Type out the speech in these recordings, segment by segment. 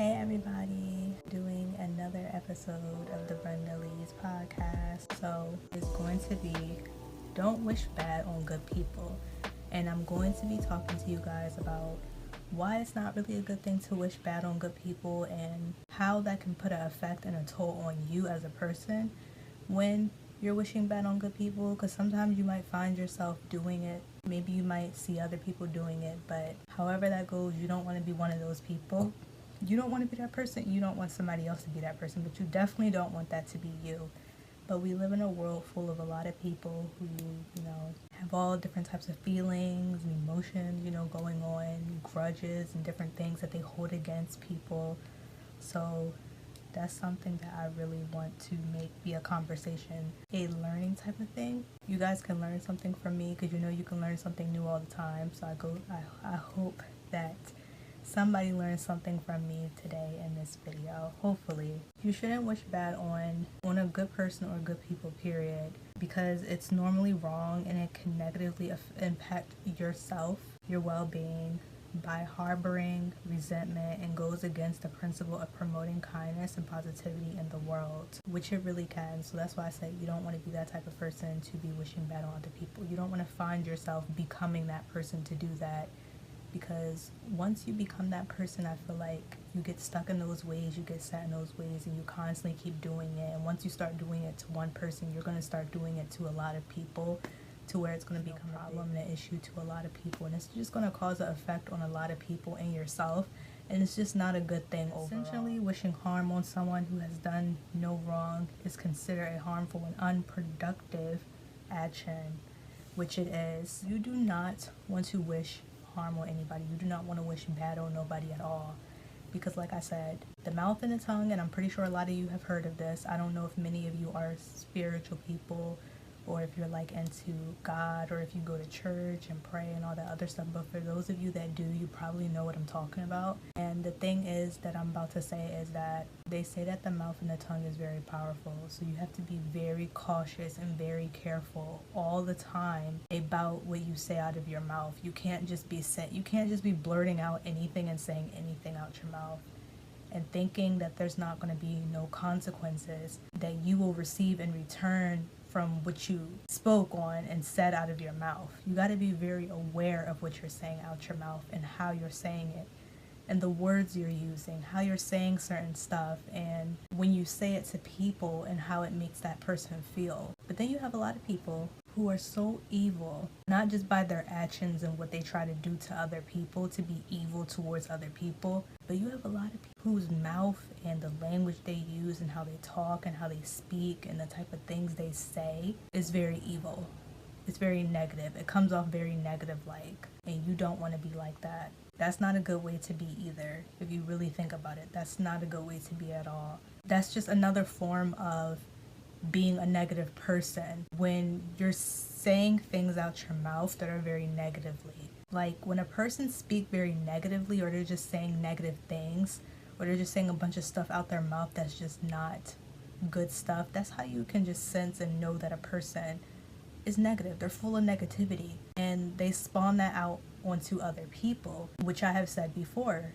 Hey everybody, doing another episode of the Brenda Lee's podcast. So it's going to be Don't Wish Bad on Good People. And I'm going to be talking to you guys about why it's not really a good thing to wish bad on good people and how that can put an effect and a toll on you as a person when you're wishing bad on good people, because sometimes you might find yourself doing it. Maybe you might see other people doing it, but however that goes, you don't want to be one of those people. You don't want to be that person. You don't want somebody else to be that person, but you definitely don't want that to be you. But we live in a world full of a lot of people who, have all different types of feelings and emotions, going on, grudges and different things that they hold against people. So that's something that I really want to make be a conversation, a learning type of thing. You guys can learn something from me because you can learn something new all the time. So I hope that somebody learned something from me today in this video. Hopefully. You shouldn't wish bad on a good person or good people, period, because it's normally wrong and it can negatively impact yourself, your well-being, by harboring resentment, and goes against the principle of promoting kindness and positivity in the world, which it really can. So that's why I say you don't want to be that type of person to be wishing bad on other people. You don't want to find yourself becoming that person to do that, because once you become that person, I feel like you get stuck in those ways, you get set in those ways, and you constantly keep doing it. And once you start doing it to one person, you're going to start doing it to a lot of people, to where it's going to become a problem and an issue to a lot of people, and it's just going to cause an effect on a lot of people and yourself, and it's just not a good thing overall. Essentially, wishing harm on someone who has done no wrong is considered a harmful and unproductive action, which it is. You do not want to wish harm on anybody. You do not want to wish bad on nobody at all, because like I said, the mouth and the tongue, and I'm pretty sure a lot of you have heard of this. I don't know if many of you are spiritual people, or if you're like into God, or if you go to church and pray and all that other stuff, but for those of you that do, you probably know what I'm talking about. And the thing is that I'm about to say is that they say that the mouth and the tongue is very powerful, so you have to be very cautious and very careful all the time about what you say out of your mouth. You can't just be blurting out anything and saying anything out your mouth and thinking that there's not going to be no consequences that you will receive in return from what you spoke on and said out of your mouth. You got to be very aware of what you're saying out your mouth and how you're saying it, and the words you're using, how you're saying certain stuff, and when you say it to people and how it makes that person feel. But then you have a lot of people who are so evil, not just by their actions and what they try to do to other people to be evil towards other people, but you have a lot of people whose mouth and the language they use and how they talk and how they speak and the type of things they say is very evil. It's very negative. It comes off very negative like, and you don't want to be like that. That's not a good way to be either. If you really think about it, that's not a good way to be at all. That's just another form of being a negative person when you're saying things out your mouth that are very negatively. Like when a person speaks very negatively, or they're just saying negative things, or they're just saying a bunch of stuff out their mouth that's just not good stuff, that's how you can just sense and know that a person is negative. They're full of negativity, and they spawn that out onto other people, which I have said before.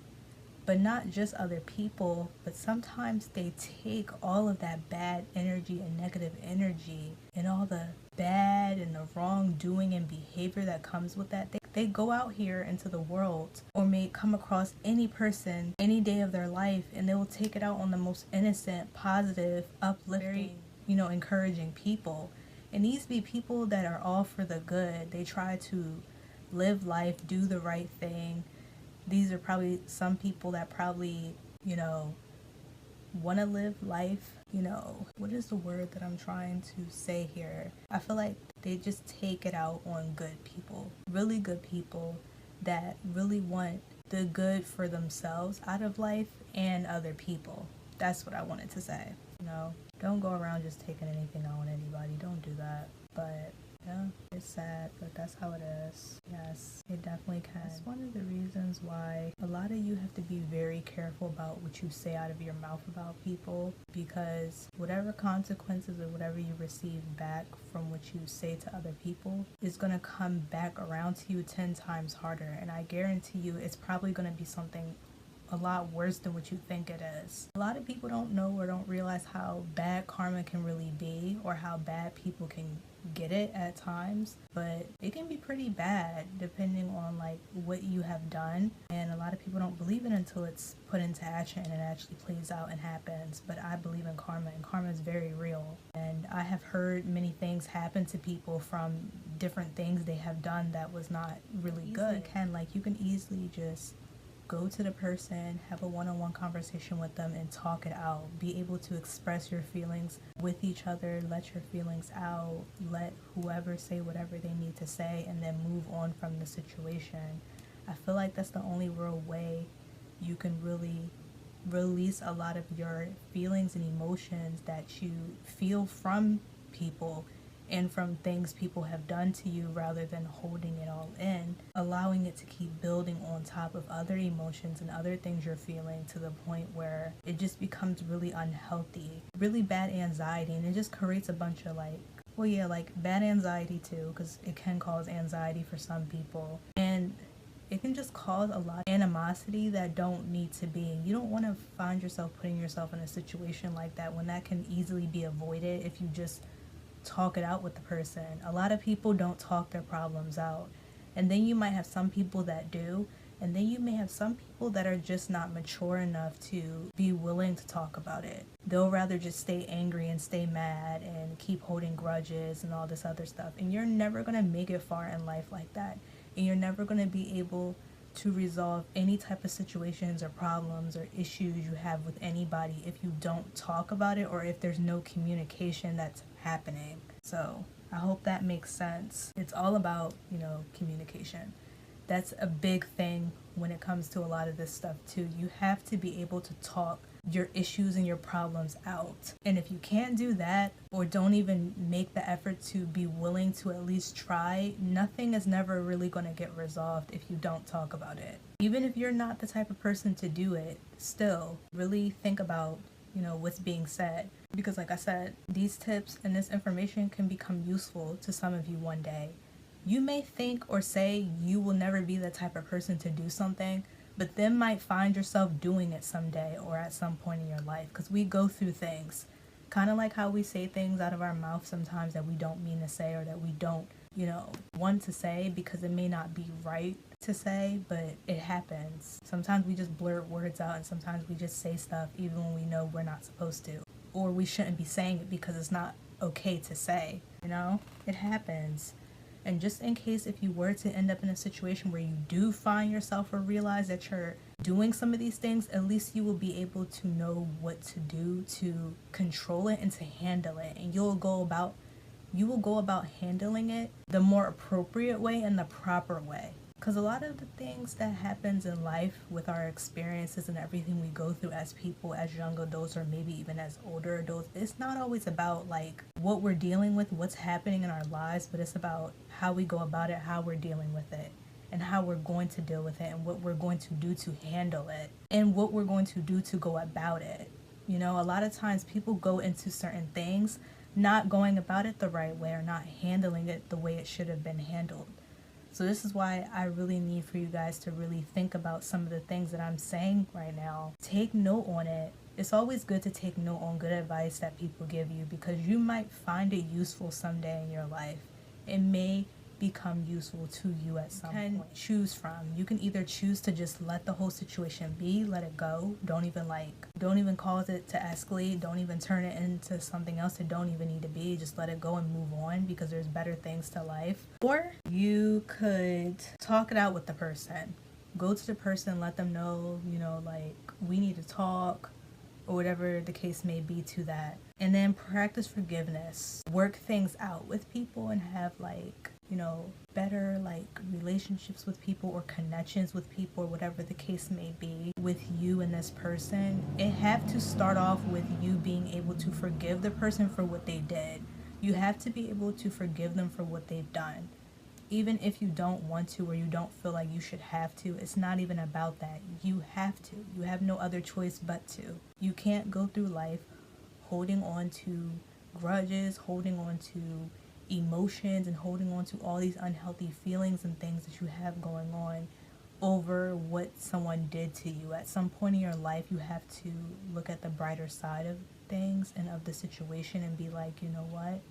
But not just other people, but sometimes they take all of that bad energy and negative energy and all the bad and the wrongdoing and behavior that comes with that. They go out here into the world, or may come across any person any day of their life, and they will take it out on the most innocent, positive, uplifting, encouraging people. And these be people that are all for the good. They try to live life, do the right thing. These are probably some people that probably, want to live life, what is the word that I'm trying to say here? I feel like they just take it out on good people, really good people that really want the good for themselves out of life and other people. That's what I wanted to say. Don't go around just taking anything out on anybody. Don't do that. But yeah, it's sad, but that's how it is. Yes, it definitely can. It's one of the reasons why a lot of you have to be very careful about what you say out of your mouth about people, because whatever consequences or whatever you receive back from what you say to other people is going to come back around to you 10 times harder. And I guarantee you it's probably going to be something a lot worse than what you think it is. A lot of people don't know or don't realize how bad karma can really be, or how bad people can get it at times, but it can be pretty bad depending on like what you have done, and a lot of people don't believe it until it's put into action and it actually plays out and happens. But I believe in karma, and karma is very real, and I have heard many things happen to people from different things they have done that was not really good. You can easily just go to the person, have a one-on-one conversation with them and talk it out. Be able to express your feelings with each other, let your feelings out, let whoever say whatever they need to say, and then move on from the situation. I feel like that's the only real way you can really release a lot of your feelings and emotions that you feel from people and from things people have done to you, rather than holding it all in, allowing it to keep building on top of other emotions and other things you're feeling, to the point where it just becomes really unhealthy, really bad anxiety, and it just creates a bunch of bad anxiety too, because it can cause anxiety for some people, and it can just cause a lot of animosity that don't need to be. You don't want to find yourself putting yourself in a situation like that, when that can easily be avoided if you just talk it out with the person. A lot of people don't talk their problems out, and then you might have some people that do, and then you may have some people that are just not mature enough to be willing to talk about it. They'll rather just stay angry and stay mad and keep holding grudges and all this other stuff, and you're never going to make it far in life like that, and you're never going to be able to resolve any type of situations or problems or issues you have with anybody if you don't talk about it, or if there's no communication that's happening. So I hope that makes sense. It's all about, communication. That's a big thing when it comes to a lot of this stuff too. You have to be able to talk your issues and your problems out. And if you can't do that, or don't even make the effort to be willing to at least try, nothing is never really going to get resolved if you don't talk about it. Even if you're not the type of person to do it, still really think about what's being said, because like I said, these tips and this information can become useful to some of you one day. You may think or say you will never be the type of person to do something, but then might find yourself doing it someday or at some point in your life, because we go through things, kind of like how we say things out of our mouth sometimes that we don't mean to say, or that we don't want to say because it may not be right to say, but it happens. Sometimes we just blurt words out, and sometimes we just say stuff even when we know we're not supposed to, or we shouldn't be saying it because it's not okay to say. It happens. And just in case if you were to end up in a situation where you do find yourself or realize that you're doing some of these things, at least you will be able to know what to do to control it and to handle it, and you will go about handling it the more appropriate way and the proper way. Because a lot of the things that happens in life with our experiences and everything we go through as people, as young adults, or maybe even as older adults, it's not always about what we're dealing with, what's happening in our lives, but it's about how we go about it, how we're dealing with it, and how we're going to deal with it, and what we're going to do to handle it, and what we're going to do to go about it. A lot of times people go into certain things not going about it the right way, or not handling it the way it should have been handled. So this is why I really need for you guys to really think about some of the things that I'm saying right now. Take note on it. It's always good to take note on good advice that people give you, because you might find it useful someday in your life. It may become useful to you at some point. Choose from. You can either choose to just let the whole situation be, let it go. Don't even cause it to escalate. Don't even turn it into something else it don't even need to be. Just let it go and move on, because there's better things to life. Or you could talk it out with the person. Go to the person, let them know, we need to talk, or whatever the case may be to that. And then practice forgiveness. Work things out with people and have better relationships with people, or connections with people, or whatever the case may be with you and this person. It have to start off with you being able to forgive the person for what they did. You have to be able to forgive them for what they've done. Even if you don't want to, or you don't feel like you should have to, it's not even about that. You have to. You have no other choice but to. You can't go through life holding on to grudges, holding on to emotions, and holding on to all these unhealthy feelings and things that you have going on over what someone did to you. At some point in your life, you have to look at the brighter side of things and of the situation and be like, you know what?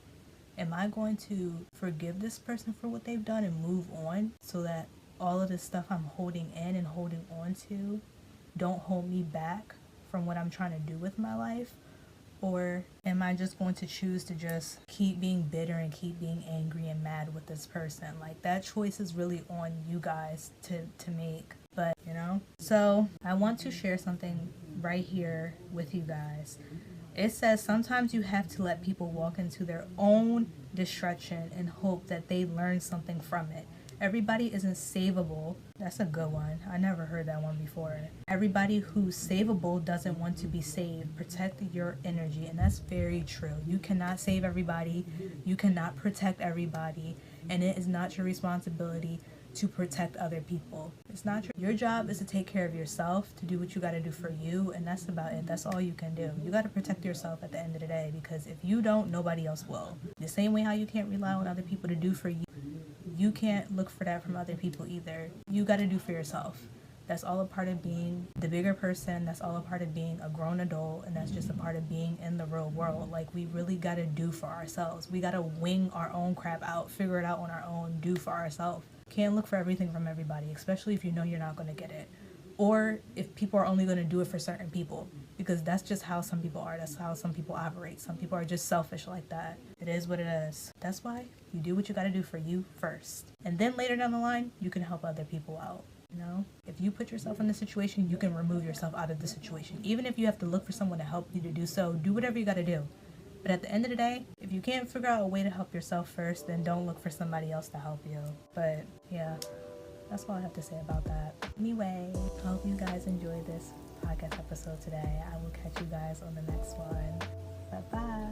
Am I going to forgive this person for what they've done and move on so that all of this stuff I'm holding in and holding on to don't hold me back from what I'm trying to do with my life? Or am I just going to choose to just keep being bitter and keep being angry and mad with this person? Like, that choice is really on you guys to make. But, you know? So, I want to share something right here with you guys. It says sometimes you have to let people walk into their own destruction and hope that they learn something from it. Everybody isn't savable. That's a good one. I never heard that one before. Everybody who's savable doesn't want to be saved. Protect your energy. And that's very true. You cannot save everybody. You cannot protect everybody. And it is not your responsibility to protect other people. It's not your job is to take care of yourself, to do what you got to do for you, and that's about it. That's all you can do. You got to protect yourself at the end of the day, because if you don't, nobody else will. The same way how you can't rely on other people to do for you, you can't look for that from other people either. You got to do for yourself. That's all a part of being the bigger person. That's all a part of being a grown adult, and that's just a part of being in the real world. Like, we really got to do for ourselves. We got to wing our own crap out, figure it out on our own, do for ourselves. Can't look for everything from everybody, especially if you know you're not going to get it. Or if people are only going to do it for certain people, because that's just how some people are. That's how some people operate. Some people are just selfish like that. It is what it is. That's why you do what you got to do for you first. And then later down the line, you can help other people out. You know, if you put yourself in the situation, you can remove yourself out of the situation. Even if you have to look for someone to help you to do so, do whatever you got to do. But at the end of the day, if you can't figure out a way to help yourself first, then don't look for somebody else to help you. But yeah, that's all I have to say about that. Anyway, I hope you guys enjoyed this podcast episode today. I will catch you guys on the next one. Bye-bye.